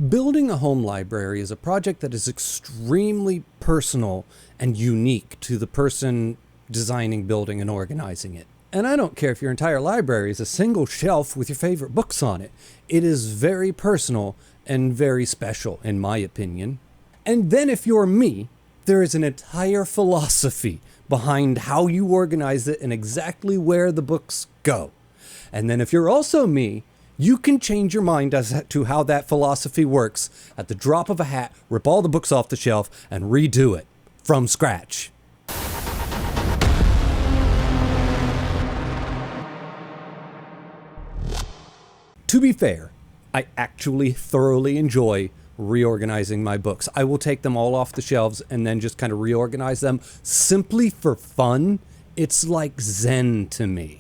Building a home library is a project that is extremely personal and unique to the person designing, building, and organizing it. And I don't care if your entire library is a single shelf with your favorite books on it. It is very personal and very special, in my opinion. And then if you're me, there is an entire philosophy behind how you organize it and exactly where the books go. And then if you're also me, you can change your mind as to how that philosophy works at the drop of a hat, rip all the books off the shelf, and redo it from scratch. To be fair, I actually thoroughly enjoy reorganizing my books. I will take them all off the shelves and then just kind of reorganize them simply for fun. It's like Zen to me.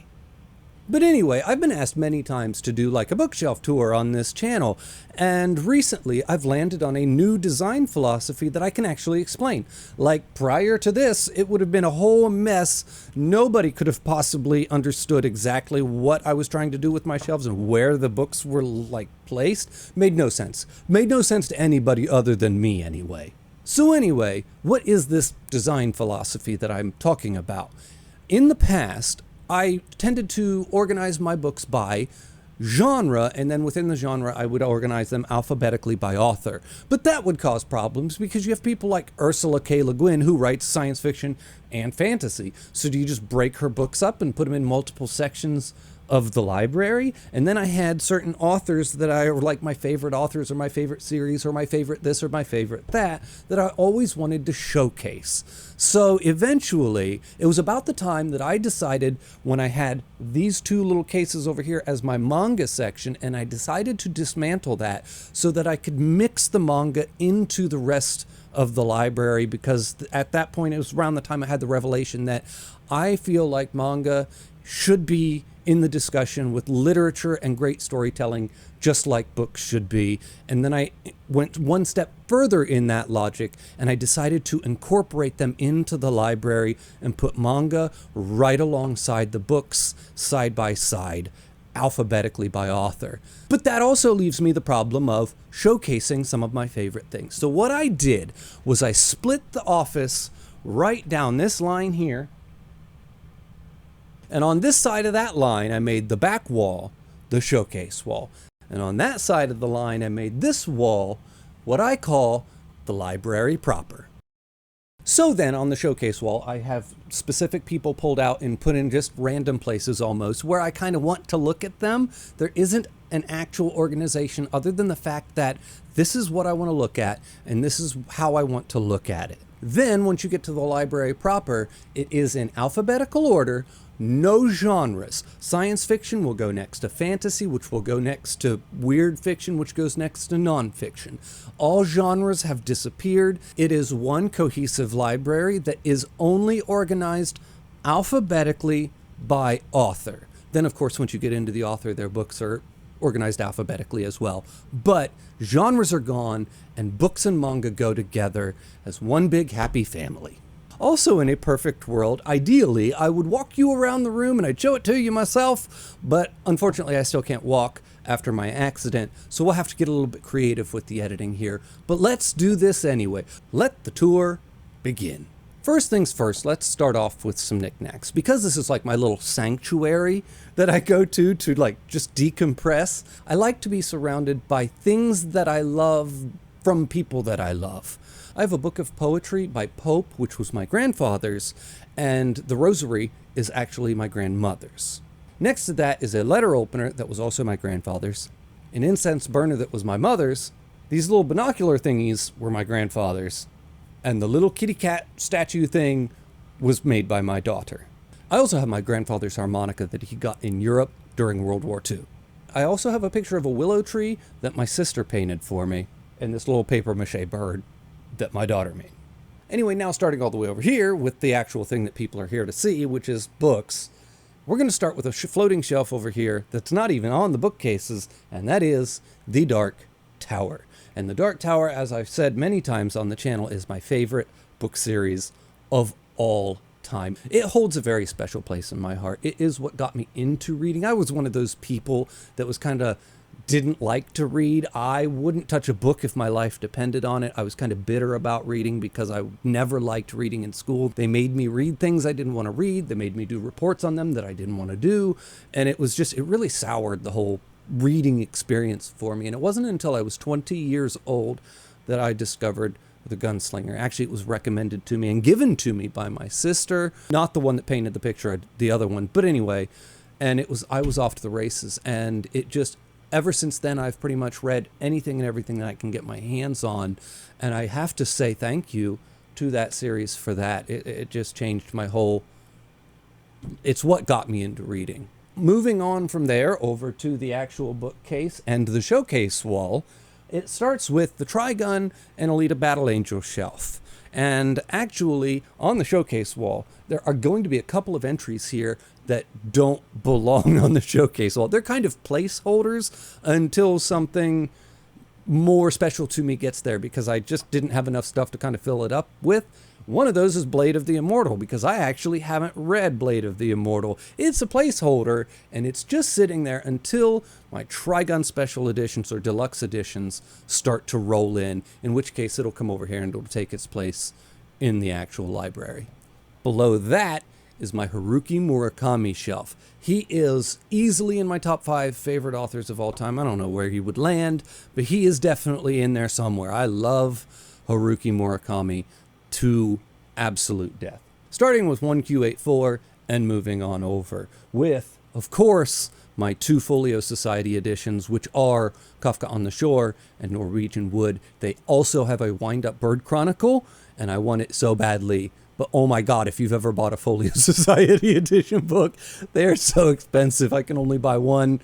But anyway, I've been asked many times to do like a bookshelf tour on this channel, and recently I've landed on a new design philosophy that I can actually explain. Like prior to this, it would have been a whole mess. Nobody could have possibly understood exactly what I was trying to do with my shelves and where the books were like placed. Made no sense. Made no sense to anybody other than me anyway. So anyway, what is this design philosophy that I'm talking about? In the past, I tended to organize my books by genre, and then within the genre, I would organize them alphabetically by author. But that would cause problems because you have people like Ursula K. Le Guin who writes science fiction and fantasy. So do you just break her books up and put them in multiple sections of the library? And then I had certain authors that I were like my favorite authors or my favorite series or my favorite this or my favorite that I always wanted to showcase. So eventually, it was about the time that I decided, when I had these two little cases over here as my manga section, and I decided to dismantle that so that I could mix the manga into the rest of the library, because at that point, it was around the time I had the revelation that I feel like manga should be in the discussion with literature and great storytelling, just like books should be. And then I went one step further in that logic, and I decided to incorporate them into the library and put manga right alongside the books, side by side, alphabetically by author. But that also leaves me the problem of showcasing some of my favorite things. So what I did was I split the office right down this line here, and on this side of that line, I made the back wall the showcase wall. And on that side of the line, I made this wall what I call the library proper. So then on the showcase wall, I have specific people pulled out and put in just random places almost where I kind of want to look at them. There isn't an actual organization other than the fact that this is what I want to look at and this is how I want to look at it. Then once you get to the library proper, it is in alphabetical order. No genres. Science fiction will go next to fantasy, which will go next to weird fiction, which goes next to nonfiction. All genres have disappeared. It is one cohesive library that is only organized alphabetically by author. Then, of course, once you get into the author, their books are organized alphabetically as well. But genres are gone, and books and manga go together as one big happy family. Also, in a perfect world, ideally, I would walk you around the room and I'd show it to you myself, but unfortunately I still can't walk after my accident, so we'll have to get a little bit creative with the editing here. But let's do this anyway. Let the tour begin. First things first, let's start off with some knickknacks. Because this is like my little sanctuary that I go to like just decompress, I like to be surrounded by things that I love from people that I love. I have a book of poetry by Pope, which was my grandfather's, and the rosary is actually my grandmother's. Next to that is a letter opener that was also my grandfather's, an incense burner that was my mother's, these little binocular thingies were my grandfather's, and the little kitty cat statue thing was made by my daughter. I also have my grandfather's harmonica that he got in Europe during World War II. I also have a picture of a willow tree that my sister painted for me, and this little paper mache bird that my daughter made. Anyway, now starting all the way over here with the actual thing that people are here to see, which is books, we're going to start with a floating shelf over here that's not even on the bookcases, and that is the Dark Tower. And the Dark Tower, as I've said many times on the channel, is my favorite book series of all time. It holds a very special place in my heart. It is what got me into reading. I was one of those people that was kind of didn't like to read. I wouldn't touch a book if my life depended on it. I was kind of bitter about reading because I never liked reading in school. They made me read things I didn't want to read. They made me do reports on them that I didn't want to do. And it really soured the whole reading experience for me. And it wasn't until I was 20 years old that I discovered The Gunslinger. Actually, it was recommended to me and given to me by my sister, not the one that painted the picture, the other one. But anyway, and I was off to the races. And ever since then, I've pretty much read anything and everything that I can get my hands on. And I have to say thank you to that series for that. It just changed my whole... It's what got me into reading. Moving on from there over to the actual bookcase and the showcase wall, it starts with the Trigun and Alita Battle Angel shelf. And actually, on the showcase wall, there are going to be a couple of entries here that don't belong on the showcase wall. They're kind of placeholders until something more special to me gets there, because I just didn't have enough stuff to kind of fill it up with. One of those is Blade of the Immortal, because I actually haven't read Blade of the Immortal. It's a placeholder, and it's just sitting there until my Trigun Special Editions or Deluxe Editions start to roll in which case it'll come over here and it'll take its place in the actual library. Below that is my Haruki Murakami shelf. He is easily in my top 5 favorite authors of all time. I don't know where he would land, but he is definitely in there somewhere. I love Haruki Murakami to absolute death. Starting with 1Q84 and moving on over with, of course, my 2 Folio Society editions, which are Kafka on the Shore and Norwegian Wood. They also have a wind-up bird chronicle, and I want it so badly. But oh my God, if you've ever bought a Folio Society edition book, they're so expensive. I can only buy one,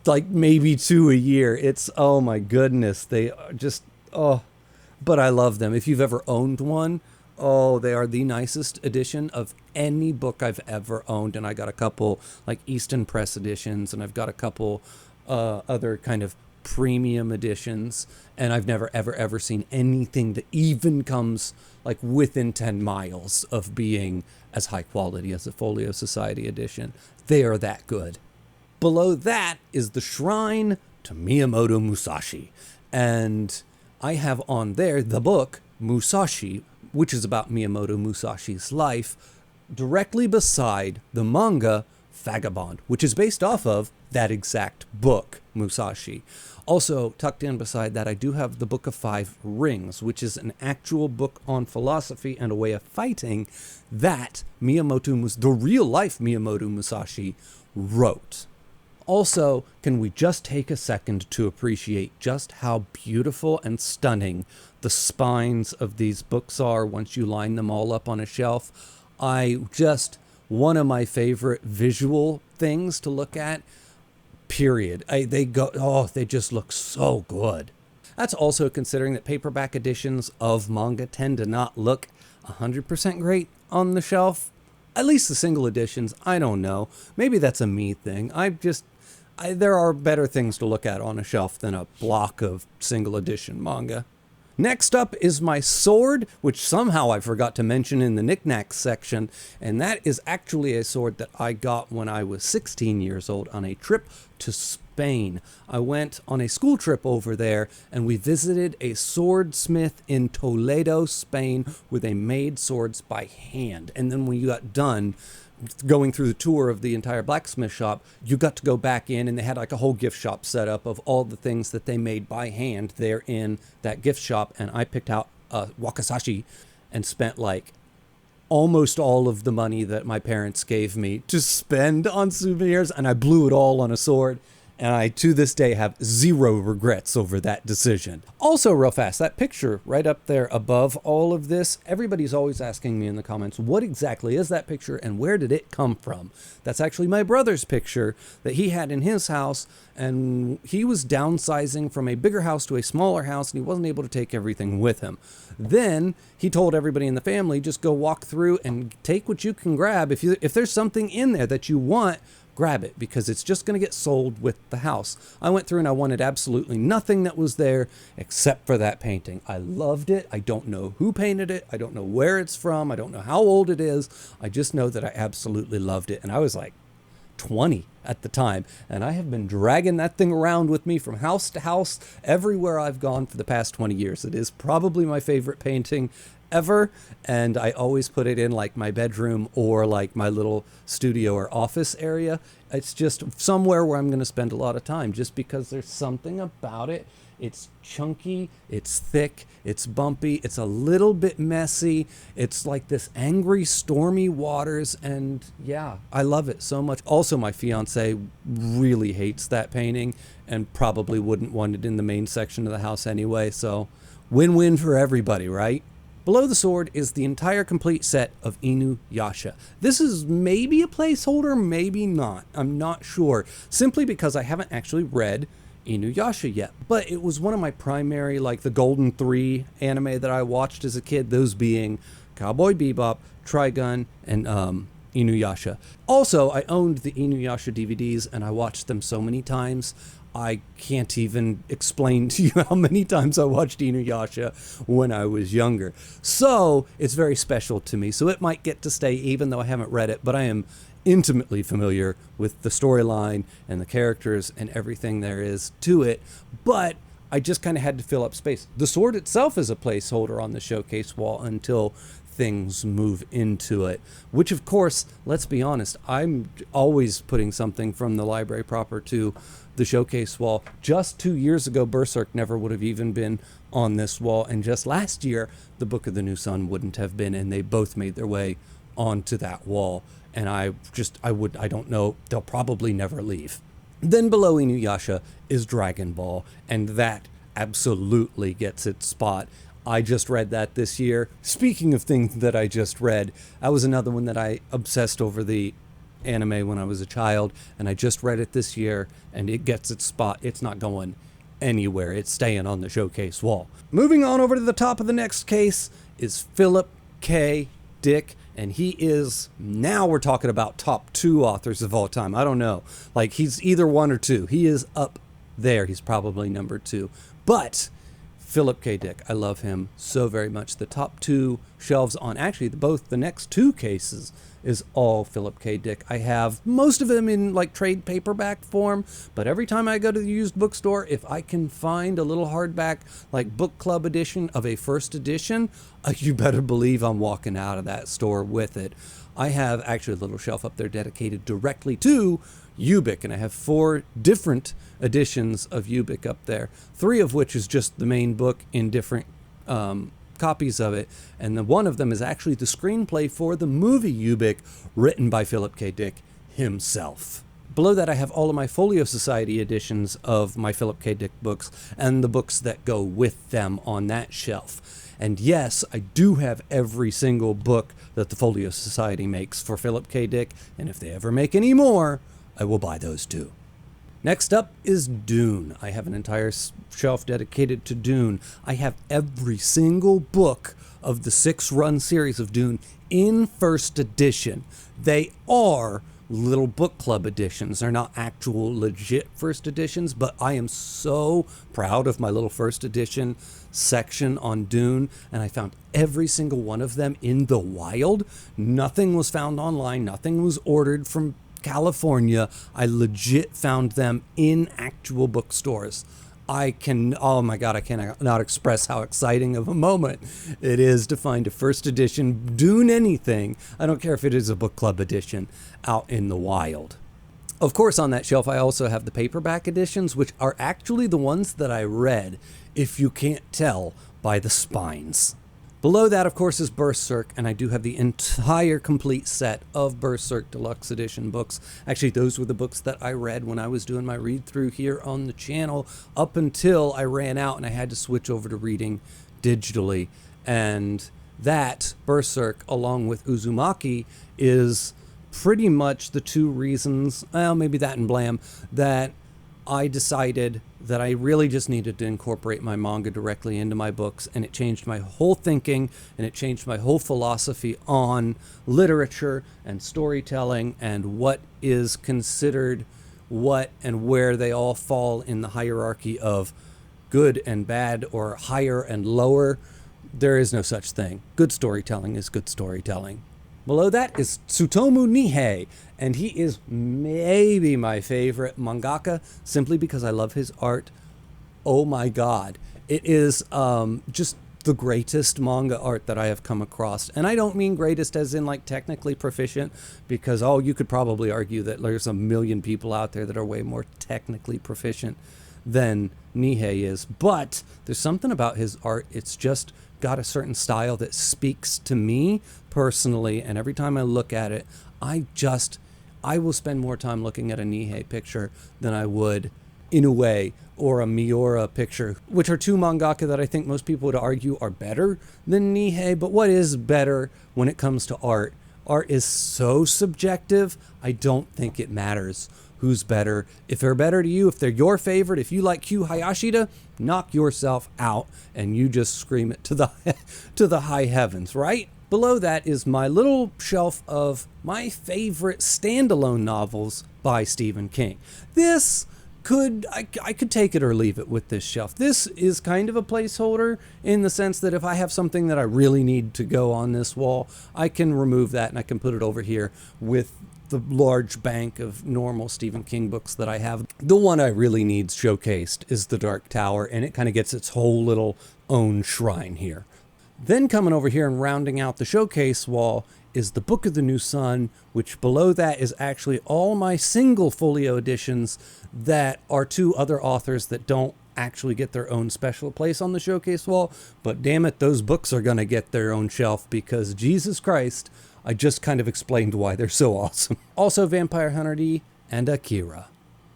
like maybe 2 a year. It's, oh my goodness. They are just, oh, but I love them. If you've ever owned one, oh, they are the nicest edition of any book I've ever owned. And I got a couple like Easton Press editions, and I've got a couple other kind of premium editions, and I've never ever seen anything that even comes like within 10 miles of being as high quality as a Folio Society edition. They are that good. Below that is the Shrine to Miyamoto Musashi, and I have on there the book Musashi, which is about Miyamoto Musashi's life, directly beside the manga Vagabond, which is based off of that exact book, Musashi. Also, tucked in beside that, I do have the Book of Five Rings, which is an actual book on philosophy and a way of fighting that the real-life Miyamoto Musashi wrote. Also, can we just take a second to appreciate just how beautiful and stunning the spines of these books are once you line them all up on a shelf? One of my favorite visual things to look at, period. They just look so good. That's also considering that paperback editions of manga tend to not look 100% great on the shelf. At least the single editions, I don't know. Maybe that's a me thing. There are better things to look at on a shelf than a block of single edition manga. Next up is my sword, which somehow I forgot to mention in the knickknacks section, and that is actually a sword that I got when I was 16 years old on a trip to Spain. I went on a school trip over there, and we visited a swordsmith in Toledo, Spain, where they made swords by hand. And then when you got done going through the tour of the entire blacksmith shop, you got to go back in, and they had like a whole gift shop set up of all the things that they made by hand there in that gift shop. And I picked out wakizashi and spent like almost all of the money that my parents gave me to spend on souvenirs, and I blew it all on a sword. And I, to this day, have zero regrets over that decision. Also, real fast, that picture right up there above all of this, everybody's always asking me in the comments, what exactly is that picture and where did it come from? That's actually my brother's picture that he had in his house, and he was downsizing from a bigger house to a smaller house, and he wasn't able to take everything with him. Then he told everybody in the family, just go walk through and take what you can grab. If there's something in there that you want, grab it, because it's just going to get sold with the house. I went through and I wanted absolutely nothing that was there except for that painting. I loved it. I don't know who painted it. I don't know where it's from. I don't know how old it is. I just know that I absolutely loved it. And I was like 20 at the time, and I have been dragging that thing around with me from house to house everywhere I've gone for the past 20 years. It is probably my favorite painting ever, and I always put it in like my bedroom or like my little studio or office area. It's just somewhere where I'm going to spend a lot of time, just because there's something about it. It's chunky, it's thick, it's bumpy, it's a little bit messy. It's like this angry, stormy waters, and yeah, I love it so much. Also, my fiance really hates that painting and probably wouldn't want it in the main section of the house anyway, so win-win for everybody, right? Below the sword is the entire complete set of Inuyasha. This is maybe a placeholder, maybe not. I'm not sure, simply because I haven't actually read Inuyasha yet, but it was one of my primary, like the Golden 3 anime that I watched as a kid, those being Cowboy Bebop, Trigun, and Inuyasha. Also, I owned the Inuyasha DVDs and I watched them so many times. I can't even explain to you how many times I watched Inuyasha when I was younger. So it's very special to me. So it might get to stay even though I haven't read it, but I am intimately familiar with the storyline and the characters and everything there is to it. But I just kind of had to fill up space. The sword itself is a placeholder on the showcase wall until things move into it, which of course, let's be honest, I'm always putting something from the library proper to the showcase wall. Just 2 years ago, Berserk never would have even been on this wall, and just last year, the Book of the New Sun wouldn't have been, and they both made their way onto that wall. And I don't know, they'll probably never leave. Then below Inuyasha is Dragon Ball, and that absolutely gets its spot. I just read that this year. Speaking of things that I just read, that was another one that I obsessed over the anime when I was a child, and I just read it this year, and it gets its spot. It's not going anywhere. It's staying on the showcase wall. Moving on over to the top of the next case is Philip K. Dick, and he is, now we're talking about top 2 authors of all time. I don't know. Like, he's either 1 or 2. He is up there. He's probably number 2. But Philip K. Dick, I love him so very much. The top 2 shelves on actually both the next 2 cases is all Philip K. Dick. I have most of them in like trade paperback form, but every time I go to the used bookstore, if I can find a little hardback like book club edition of a first edition, you better believe I'm walking out of that store with it. I have actually a little shelf up there dedicated directly to Ubik, and I have 4 different editions of Ubik up there, 3 of which is just the main book in different copies of it, and one of them is actually the screenplay for the movie Ubik, written by Philip K. Dick himself. Below that, I have all of my Folio Society editions of my Philip K. Dick books and the books that go with them on that shelf. And yes, I do have every single book that the Folio Society makes for Philip K. Dick, and if they ever make any more, I will buy those too. Next up is Dune. I have an entire shelf dedicated to Dune. I have every single book of the 6-run series of Dune in first edition. They are little book club editions. They're not actual legit first editions, but I am so proud of my little first edition section on Dune, and I found every single one of them in the wild. Nothing was found online. Nothing was ordered from California. I legit found them in actual bookstores. Oh my God, I cannot express how exciting of a moment it is to find a first edition Dune anything. I don't care if it is a book club edition out in the wild. Of course, on that shelf, I also have the paperback editions, which are actually the ones that I read, if you can't tell by the spines. Below that, of course, is Berserk, and I do have the entire complete set of Berserk Deluxe Edition books. Actually, those were the books that I read when I was doing my read-through here on the channel, up until I ran out and I had to switch over to reading digitally. And that, Berserk, along with Uzumaki, is pretty much the 2 reasons, well, maybe that and Blam, that I decided that I really just needed to incorporate my manga directly into my books, and it changed my whole thinking, and it changed my whole philosophy on literature and storytelling and what is considered what and where they all fall in the hierarchy of good and bad or higher and lower. There is no such thing. Good storytelling is good storytelling. Below that is Tsutomu Nihei, and he is maybe my favorite mangaka simply because I love his art. Oh my god. It is just the greatest manga art that I have come across. And I don't mean greatest as in like technically proficient, because you could probably argue that there's a million people out there that are way more technically proficient than Nihei is. But there's something about his art. It's just got a certain style that speaks to me personally. And every time I look at it, I will spend more time looking at a Nihei picture than I would Inoue or a Miura picture, which are two mangaka that I think most people would argue are better than Nihei. But what is better when it comes to art? Art is so subjective, I don't think it matters who's better. If they're better to you, if they're your favorite, if you like Kyu Hayashida, knock yourself out and you just scream it to the high heavens, right? Below that is my little shelf of my favorite standalone novels by Stephen King. I could take it or leave it with this shelf. This is kind of a placeholder in the sense that if I have something that I really need to go on this wall, I can remove that and I can put it over here with the large bank of normal Stephen King books that I have. The one I really need showcased is The Dark Tower, and it kind of gets its whole little own shrine here. Then coming over here and rounding out the showcase wall is the Book of the New Sun, which below that is actually all my single folio editions that are two other authors that don't actually get their own special place on the showcase wall. But damn it, those books are going to get their own shelf because Jesus Christ, I just kind of explained why they're so awesome. Also Vampire Hunter D and Akira.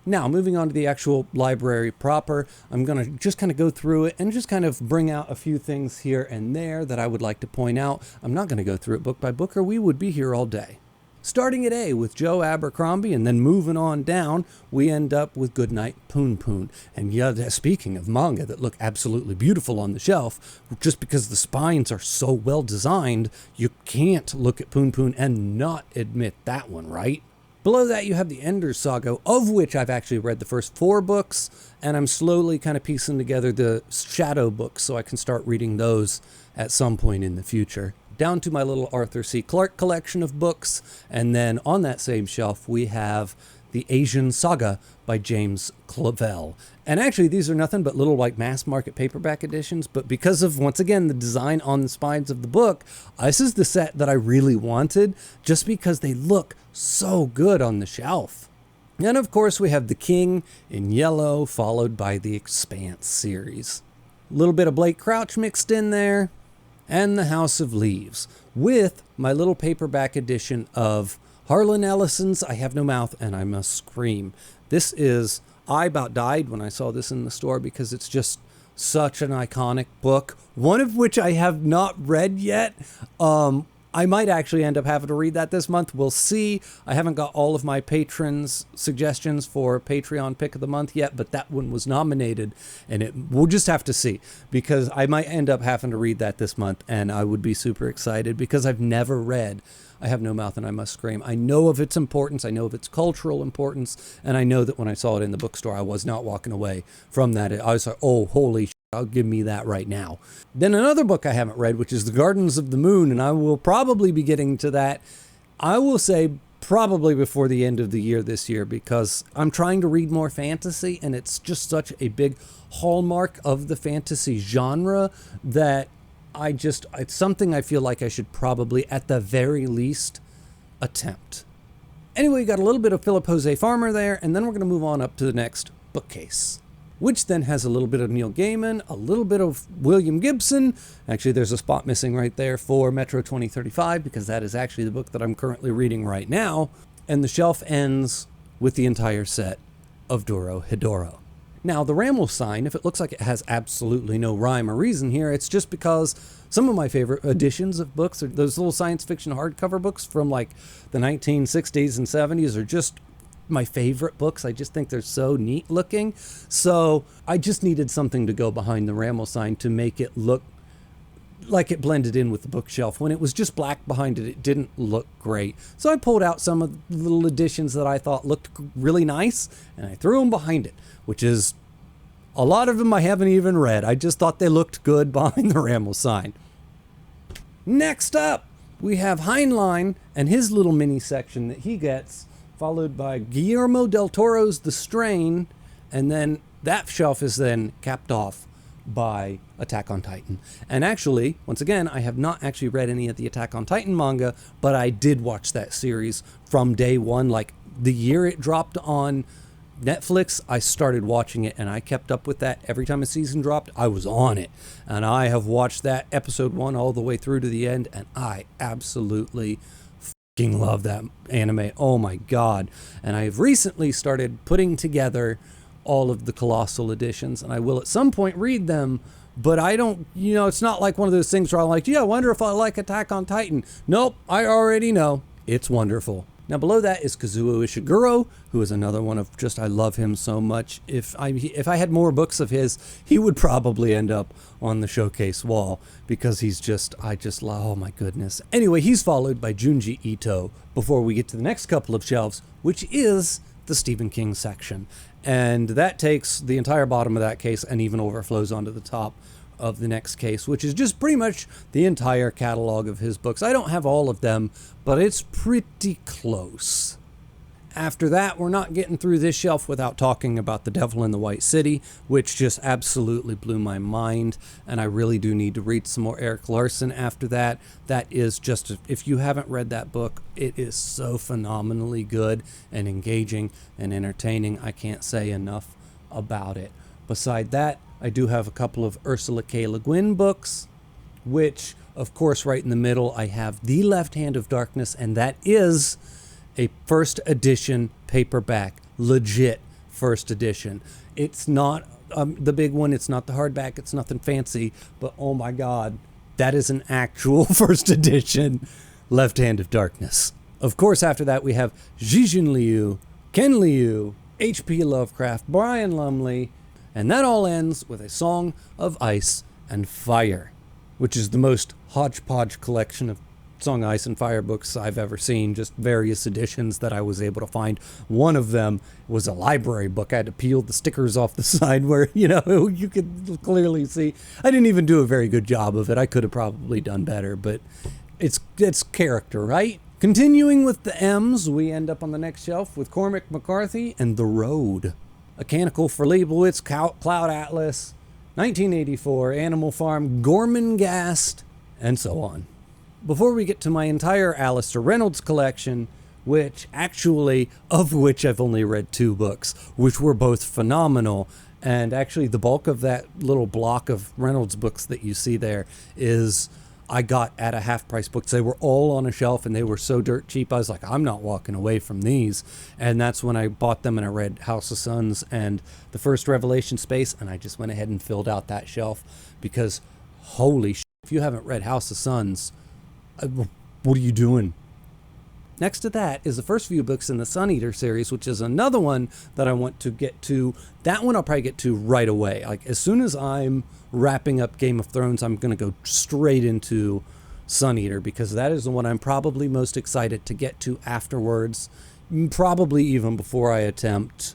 Now, moving on to the actual library proper, I'm going to just kind of go through it and just kind of bring out a few things here and there that I would like to point out. I'm not going to go through it book by book or we would be here all day. Starting at A with Joe Abercrombie and then moving on down, we end up with Goodnight Poon Poon. And yeah, speaking of manga that look absolutely beautiful on the shelf, just because the spines are so well designed, you can't look at Poon Poon and not admit that one, right? Below that, you have the Ender Saga, of which I've actually read the first 4 books, and I'm slowly kind of piecing together the Shadow books so I can start reading those at some point in the future. Down to my little Arthur C. Clarke collection of books, and then on that same shelf, we have the Asian Saga by James Clavell. And actually, these are nothing but little like mass market paperback editions, but because of, once again, the design on the spines of the book, this is the set that I really wanted, just because they look so good on the shelf. And of course, we have The King in yellow, followed by the Expanse series. A little bit of Blake Crouch mixed in there, and The House of Leaves, with my little paperback edition of Harlan Ellison's I Have No Mouth and I Must Scream. This is, I about died when I saw this in the store because it's just such an iconic book, one of which I have not read yet. I might actually end up having to read that this month. We'll see. I haven't got all of my patrons' suggestions for Patreon Pick of the Month yet, but that one was nominated, and we'll just have to see, because I might end up having to read that this month, and I would be super excited because I've never read I Have No Mouth and I Must Scream. I know of its importance, I know of its cultural importance, and I know that when I saw it in the bookstore, I was not walking away from that. I was like, oh, holy shit, I'll give me that right now. Then another book I haven't read, which is The Gardens of the Moon, and I will probably be getting to that, I will say probably before the end of the year this year, because I'm trying to read more fantasy, and it's just such a big hallmark of the fantasy genre that it's something I feel like I should probably, at the very least, attempt. Anyway, we got a little bit of Philip Jose Farmer there, and then we're going to move on up to the next bookcase, which then has a little bit of Neil Gaiman, a little bit of William Gibson. Actually, there's a spot missing right there for Metro 2035, because that is actually the book that I'm currently reading right now. And the shelf ends with the entire set of Doro Hedoro. Now, the Rammel sign, if it looks like it has absolutely no rhyme or reason here, it's just because some of my favorite editions of books are those little science fiction hardcover books from like the 1960s and 70s are just my favorite books. I just think they're so neat looking. So I just needed something to go behind the Rammel sign to make it look like it blended in with the bookshelf. When it was just black behind it, it didn't look great. So I pulled out some of the little additions that I thought looked really nice, and I threw them behind it, which is a lot of them I haven't even read. I just thought they looked good behind the Rammel sign. Next up, we have Heinlein and his little mini section that he gets, followed by Guillermo del Toro's The Strain, and then that shelf is then capped off by Attack on Titan. And actually, once again, I have not actually read any of the Attack on Titan manga, but I did watch that series from day one. Like the year it dropped on Netflix, I started watching it, and I kept up with that. Every time a season dropped, I was on it. And I have watched that episode 1 all the way through to the end, and I absolutely fucking love that anime. Oh my god. And I've recently started putting together all of the Colossal editions, and I will at some point read them, but I don't, it's not like one of those things where I'm like, I wonder if I like Attack on Titan. Nope, I already know. It's wonderful. Now below that is Kazuo Ishiguro, who is another one of I love him so much. If I had more books of his, he would probably end up on the showcase wall, because I just love, oh my goodness. Anyway, he's followed by Junji Ito before we get to the next couple of shelves, which is the Stephen King section. And that takes the entire bottom of that case and even overflows onto the top of the next case, which is just pretty much the entire catalog of his books. I don't have all of them, but it's pretty close. After that, we're not getting through this shelf without talking about The Devil in the White City, which just absolutely blew my mind, and I really do need to read some more Eric Larson after that. That is just, if you haven't read that book, it is so phenomenally good and engaging and entertaining. I can't say enough about it. Beside that, I do have a couple of Ursula K. Le Guin books, which, of course, right in the middle, I have The Left Hand of Darkness, and that is a first edition paperback, legit first edition. It's not the big one, it's not the hardback, it's nothing fancy, but oh my god, that is an actual first edition Left Hand of Darkness. Of course, after that we have Jijin Liu, Ken Liu, H.P. Lovecraft, Brian Lumley, and that all ends with A Song of Ice and Fire, which is the most hodgepodge collection of Song, Ice, and Fire books I've ever seen, just various editions that I was able to find. One of them was a library book. I had to peel the stickers off the side where, you could clearly see. I didn't even do a very good job of it. I could have probably done better, but it's character, right? Continuing with the M's, we end up on the next shelf with Cormac McCarthy and The Road. A Canticle for Leibowitz, Cloud Atlas, 1984, Animal Farm, Gormenghast, and so on. Before we get to my entire Alistair Reynolds collection, of which I've only read 2 books, which were both phenomenal, and actually the bulk of that little block of Reynolds books that you see there I got at a half-price books. They were all on a shelf, and they were so dirt cheap. I was like, I'm not walking away from these. And that's when I bought them, and I read House of Suns and the first Revelation Space, and I just went ahead and filled out that shelf, because holy shit, if you haven't read House of Suns, what are you doing? Next to that is the first few books in the Sun Eater series, which is another one that I want to get to. That one I'll probably get to right away. Like as soon as I'm wrapping up Game of Thrones, I'm going to go straight into Sun Eater, because that is the one I'm probably most excited to get to afterwards, probably even before I attempt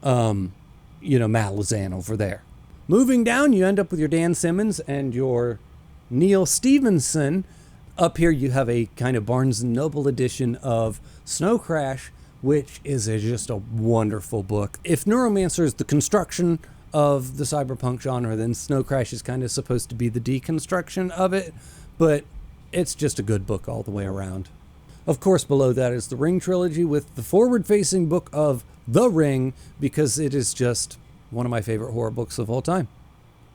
Malazan over there. Moving down, you end up with your Dan Simmons and your Neil Stevenson. Up here you have a kind of Barnes & Noble edition of Snow Crash, which is just a wonderful book. If Neuromancer is the construction of the cyberpunk genre, then Snow Crash is kind of supposed to be the deconstruction of it, but it's just a good book all the way around. Of course, below that is the Ring trilogy with the forward-facing book of The Ring, because it is just one of my favorite horror books of all time.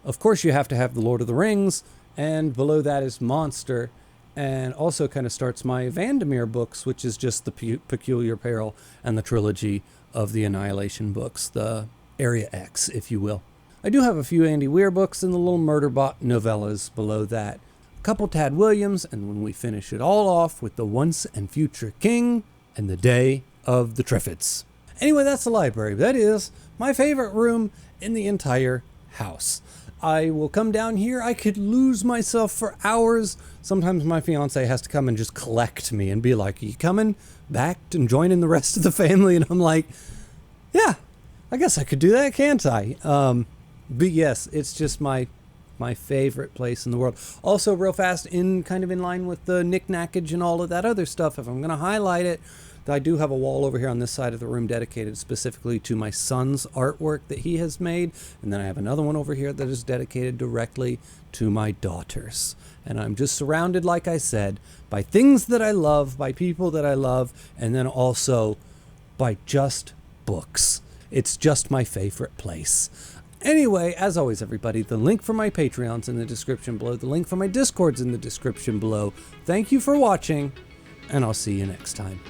Of course, you have to have The Lord of the Rings, and below that is Monster, and also kind of starts my Vandermeer books, which is just the Peculiar Peril and the trilogy of the Annihilation books, the Area X, if you will. I do have a few Andy Weir books and the little Murderbot novellas below that. A couple Tad Williams, and when we finish it all off with The Once and Future King and The Day of the Triffids. Anyway, that's the library. That is my favorite room in the entire house. I will come down here. I could lose myself for hours. Sometimes my fiance has to come and just collect me and be like, are you coming back and joining the rest of the family? And I'm like, yeah, I guess I could do that, can't I? But yes, it's just my my favorite place in the world. Also, real fast, kind of in line with the knick-knackage and all of that other stuff, if I'm going to highlight it, I do have a wall over here on this side of the room dedicated specifically to my son's artwork that he has made. And then I have another one over here that is dedicated directly to my daughters. And I'm just surrounded, like I said, by things that I love, by people that I love, and then also by just books. It's just my favorite place. Anyway, as always, everybody, the link for my Patreon's in the description below. The link for my Discord's in the description below. Thank you for watching, and I'll see you next time.